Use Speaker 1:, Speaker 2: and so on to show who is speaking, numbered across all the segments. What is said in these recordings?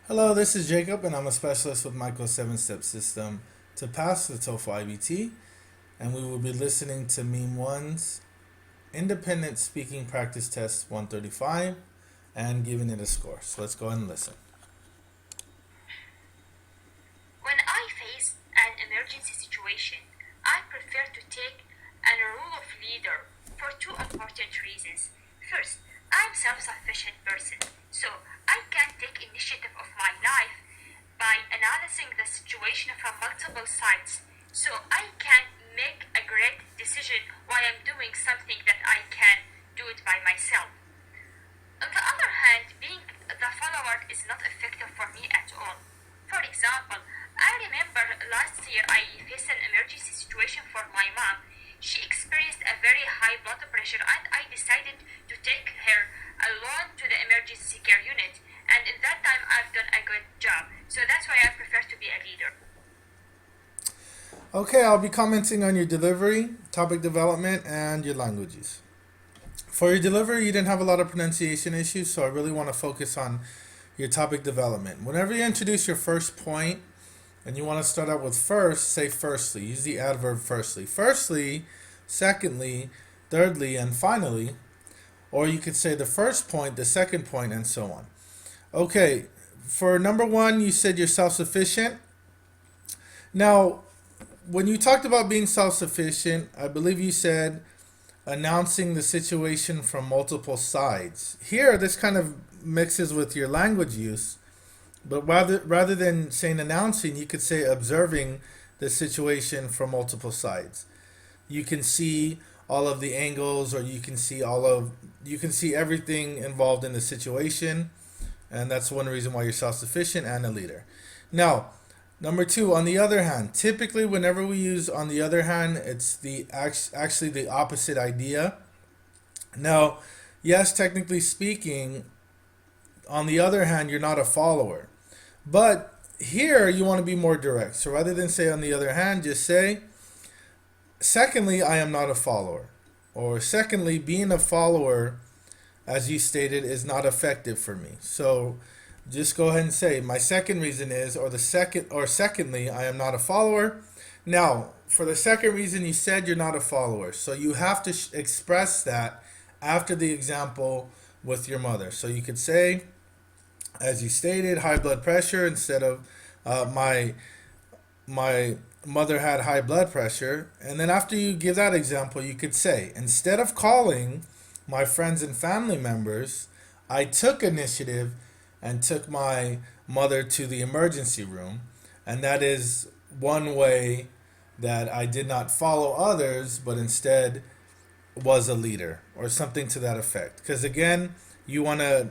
Speaker 1: Hello, this is Jacob, and I'm a specialist with Michael's 7-step system to pass the TOEFL IBT. And we will be listening to Meme 1's Independent Speaking Practice Test 135 and giving it a score. So let's go ahead and listen.
Speaker 2: When I face an emergency situation, I prefer to take a role of leader for two important reasons. First, I'm self-sufficient person, so I can take initiative of my life by analyzing the situation from multiple sides. So I can make a great decision while I'm doing something that I can do it by myself. On the other hand, being the follower is not effective for me at all. For example, I remember last year I faced an emergency situation for my mom. She experienced a very high blood pressure and I decided to take her alone to the emergency care unit. And in that time I've done a good job. So that's why I prefer to be a leader.
Speaker 1: Okay, I'll be commenting on your delivery, topic development, and your language use. For your delivery, you didn't have a lot of pronunciation issues, so I really want to focus on your topic development. Whenever you introduce your first point and you want to start out with first, say firstly. Use the adverb firstly. Firstly, secondly, thirdly, and finally. Or you could say the first point, the second point, and so on. Okay, for number one, you said you're self-sufficient. Now, when you talked about being self-sufficient, I believe you said announcing the situation from multiple sides. Here, this kind of mixes with your language use, but rather than saying announcing, you could say observing the situation from multiple sides. You can see all of the angles, or you can see everything involved in the situation, and that's one reason why you're self-sufficient and a leader. Now, number two, on the other hand, typically whenever we use on the other hand, it's actually the opposite idea. Now, yes, technically speaking, on the other hand, you're not a follower. But here you want to be more direct. So rather than say on the other hand, just say, secondly, I am not a follower. Or secondly, being a follower, as you stated, is not effective for me. So just go ahead and say my second reason is, secondly, I am not a follower. Now, for the second reason, you said you're not a follower, so you have to express that after the example with your mother. So you could say, as you stated, high blood pressure instead of my mother had high blood pressure. And then after you give that example, you could say, instead of calling my friends and family members, I took initiative and took my mother to the emergency room. And that is one way that I did not follow others, but instead was a leader, or something to that effect. Because again, you want to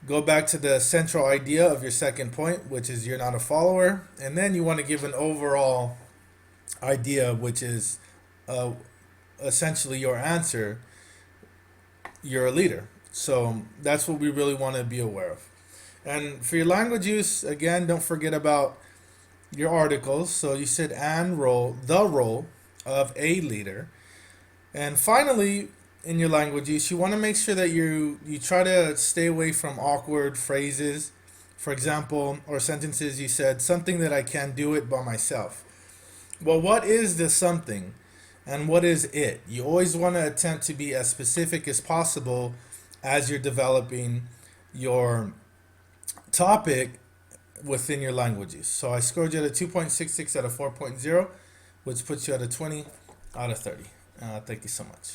Speaker 1: go back to the central idea of your second point, which is you're not a follower. And then you want to give an overall idea, which is essentially your answer, you're a leader. So that's what we really want to be aware of. And for your language use, again, don't forget about your articles. So you said and role, the role of a leader. And finally, in your language use, you want to make sure that you try to stay away from awkward phrases. For example, or sentences you said, something that I can do it by myself. Well, what is the something and what is it? You always want to attempt to be as specific as possible as you're developing your topic within your languages. So I scored you at a 2.66 out of 4.0, which puts you at a 20 out of 30. Thank you so much.